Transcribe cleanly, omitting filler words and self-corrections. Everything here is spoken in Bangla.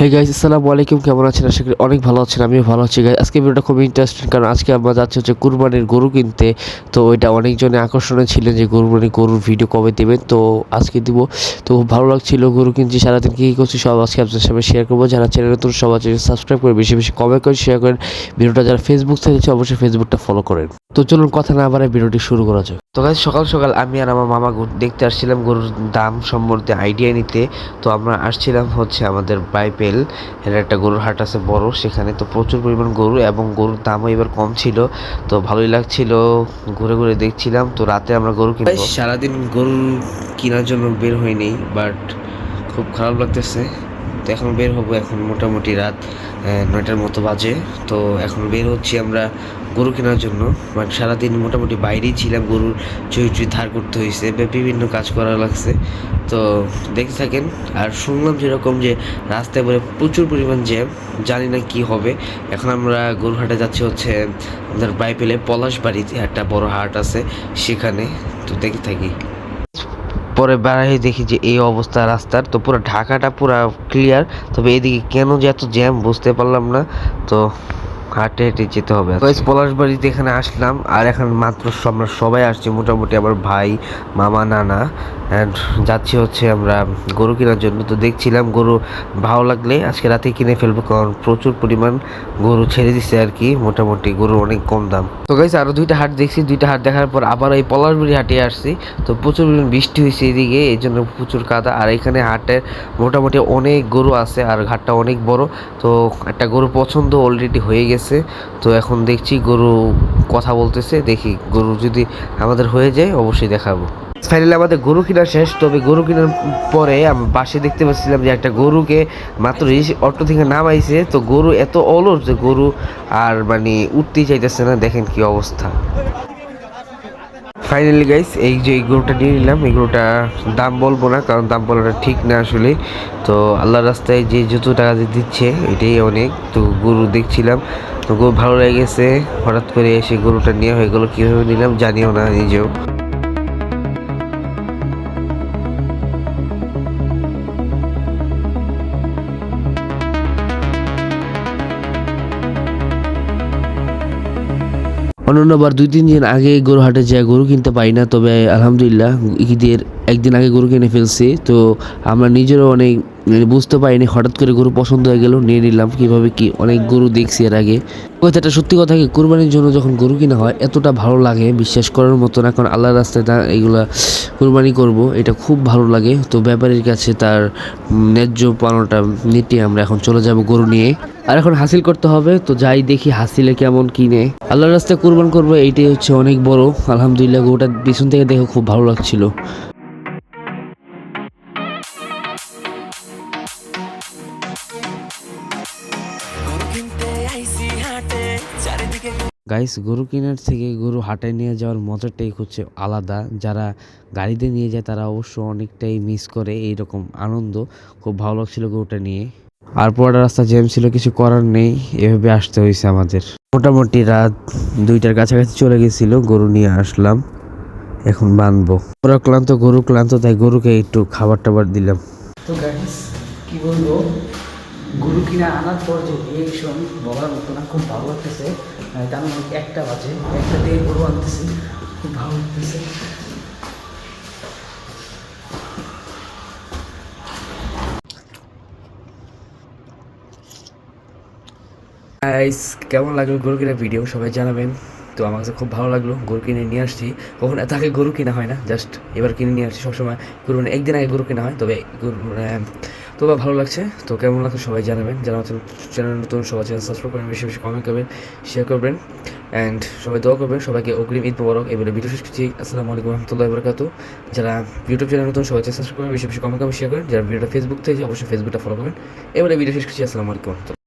হে গাইস, আসসালামু আলাইকুম। কেমন আছেন? আশা করি অনেক ভালো আছেন। আমিও ভালো আছি গাইস। আজকে ভিডিওটা খুব ইন্টারেস্টিং, কারণ আজকে আমরা যাচ্ছি হচ্ছে কুরবানির গরু কিনতে। তো ওইটা অনেকজনে আকর্ষণে ছিলেন যে গরুর ভিডিও কবে দেবেন, তো আজকে দিব। তো খুব ভালো লাগছিল, গরু কিনছি, সারাদিন কী কী করছি সব আজকে আপনাদের সাথে শেয়ার করবো। যারা চ্যানেল নতুন সবাই সাবস্ক্রাইব করে বেশি বেশি কমেন্ট করে শেয়ার করেন। ভিডিওটা যারা ফেসবুক থেকে দেখছে অবশ্যই ফেসবুকটা ফলো করেন। তো চলুন কথা না বাড়ায় ভিডিওটি শুরু করা যাক। তো গাইস, সকাল সকাল আমি আর আমার মামা দেখতে আসছিলাম গরুর দাম সম্বন্ধে আইডিয়া নিতে। তো আমরা আসছিলাম হচ্ছে আমাদের বাইপেল এর একটা গরুর হাট আছে বড়, সেখানে তো প্রচুর পরিমাণ গরু এবং গরুর দামও এবার কম ছিল। তো ভালোই লাগছিল, ঘুরে ঘুরে দেখছিলাম। তো রাতে আমরা গরু কিনবো। সারাদিন গরু কেনার জন্য বের হয়নি, বাট খুব খারাপ লাগতেছে। তো এখন বের হবো, এখন মোটামুটি রাত 9টার মতো বাজে। তো এখন বের হচ্ছি আমরা গরু কেনার জন্য। বাট সারাদিন মোটামুটি বাইরেই ছিলাম, গরুর চুই ধার করতে হয়েছে, বিভিন্ন কাজ করা লাগছে। তো দেখতে থাকেন। আর শুনলাম যেরকম যে রাস্তায় বলে প্রচুর পরিমাণ জ্যাম, জানি না কি হবে। এখন আমরা গরু হাটে যাচ্ছি হচ্ছে আমাদের বাইপেলে পলাশবাড়িতে একটা বড় হাট আছে সেখানে। তো দেখতে থাকি। পরে বেড়াই দেখি যে এই অবস্থা রাস্তার, তো পুরো ঢাকাটা পুরো ক্লিয়ার, তবে এদিকে কেন যে এত জ্যাম বুঝতে পারলাম না। তো হাঁটে হেঁটে যেতে হবে। পলাশবাড়িতে এখানে আসলাম, আর এখন মাত্র আমরা সবাই আসছি মোটামুটি, আমার ভাই, মামা, নানা, অ্যান্ড যাচ্ছি হচ্ছে আমরা গরু কেনার জন্য। তো দেখছিলাম গরু ভালো লাগলে আজকে রাতে কিনে ফেলবো, কারণ প্রচুর পরিমাণ গরু ছেড়ে দিচ্ছে আর কি। মোটামুটি গরুর অনেক কম দাম। তো গাইস, আরও দুইটা হাট দেখছি, দুইটা হাট দেখার পর আবার এই পলাশবাড়ি হাটে আসছি। তো প্রচুর পরিমাণ বৃষ্টি হয়েছে এদিকে, এই জন্য প্রচুর কাদা। আর এখানে হাটের মোটামুটি অনেক গরু আছে, আর ঘাটটা অনেক বড়। তো একটা গরু পছন্দ অলরেডি হয়ে গেছে। তো এখন দেখছি গরু কথা বলতেছে, দেখি গরু যদি আমাদের হয়ে যায় অবশ্যই দেখাবো। ফাইনালি আমাদের গরু কেনা শেষ। তবে গরু কেনার পরে আমি পাশে দেখতে পাচ্ছিলাম যে একটা গরুকে মাত্র অটো থেকে নামাইছে। তো গরু এত অলস যে গরু আর মানে উঠতেই চাইতেছে না, দেখেন কি অবস্থা। ফাইনালি গাইস, এই যে এই গরুটা নিয়ে নিলাম। এই গরুটা দাম বলবো না, কারণ দাম বলাটা ঠিক না আসলে। তো আল্লাহর রাস্তায় যে যত টাকা দিচ্ছে এটাই অনেক। তো গরু দেখছিলাম, তো গরু ভালো লেগে গেছে। হঠাৎ করে এসে গরুটা নিয়ে হয়ে গেলো, কীভাবে নিলাম জানিও না নিজেও। অন্যবার 2-3 দিন আগে গরু হাটে যায় গরু কিনতে পারি না, তবে আলহামদুলিল্লাহ ঈদের একদিন আগে গরু কিনে ফেলছি। তো আমরা নিজেরও অনেক বুঝতে পারিনি, হঠাৎ করে গরু পছন্দ হয়ে গেল, নিয়ে নিলাম। কীভাবে কি অনেক গরু দেখছি এর আগে। কথাটা সত্যি কথা, কি কুরবানির জন্য যখন গরু কিনা হয় এতটা ভালো লাগে বিশ্বাস করার মতো না, কারণ আল্লাহর রাস্তায় এইগুলা কুরবানি করব, এটা খুব ভালো লাগে। তো ব্যাপারীর কাছে তার ন্যায্য পাওনাটা নিতে আমরা এখন চলে যাব গরু নিয়ে। আর এখন হাসিল করতে হবে, তো যাই দেখি হাসিলে কেমন কিনে আল্লাহর রাস্তায় কুরবান করবো, এইটাই হচ্ছে অনেক বড়। আলহামদুলিল্লাহ গরুটা পিছন থেকে দেখে খুব ভালো লাগছিল। গাইস, গরু কেনার থেকে গরু হাটে নিয়ে যাওয়ার মজাটাই হচ্ছে আলাদা। যারা গাড়িতে নিয়ে যায় তারা অবশ্য অনেকটাই মিস করে এইরকম আনন্দ। খুব ভালো লাগছিল গরুটা নিয়ে। আর পুরোটা রাস্তা জ্যাম ছিল, কিছু করার নেই, এভাবে আসতে হয়েছে আমাদের। মোটামুটি রাত 2টার কাছাকাছি চলে গেছিল, গরু নিয়ে আসলাম, এখন বানবো। পুরো ক্লান্ত, গরু ক্লান্ত, তাই গরুকে একটু খাবার টাবার দিলাম। তো গাইস, কি বলবো, গরু কিনা আনার পর যে রিয়েকশন বলার মতো না, খুব ভালো লাগতেছে। তার মানে 1টা বাজে, 1টা দিয়ে গরু আনতেছি, খুব ভালো লাগতেছে। গাইস, কেমন লাগলো গরু কেনার ভিডিও সবাই জানাবেন। তো আমার কাছে খুব ভালো লাগলো, গরু কিনে নিয়ে আসছি। কখন এত আগে গরু কিনা হয় না, জাস্ট এবার কিনে নিয়ে আসছি। সবসময় কুরবানি একদিন আগে গরু কেনা হয়, তবে তবে ভালো লাগছে। তো কেমন লাগছে সবাই জানাবেন। যারা চ্যানেল নতুন সবাই চ্যানেল সাবস্ক্রাইব করবেন, বেশি বেশি কমেন্ট করবেন, শেয়ার করবেন, অ্যান্ড সবাই দোয়া করবেন। সবাইকে অগ্রিম ঈদ মোবারক। এবারে ভিডিও শেষ করছি। আসসালামু আলাইকুম রহমতুল্লাহি ওয়া বারাকাতুহু। যারা ইউটিউব চ্যানেল নতুন সবাই চ্যানেল সাবস্ক্রাইব করবেন, বেশি বেশি কমেন্ট করবেন, শেয়ার করেন। যারা ভিডিওটা ফেসবুক থেকে অবশ্যই ফেসবুকটা ফলো করবেন। এবারে ভিডিও শেষ করছি। আসসালামু আলাইকুম।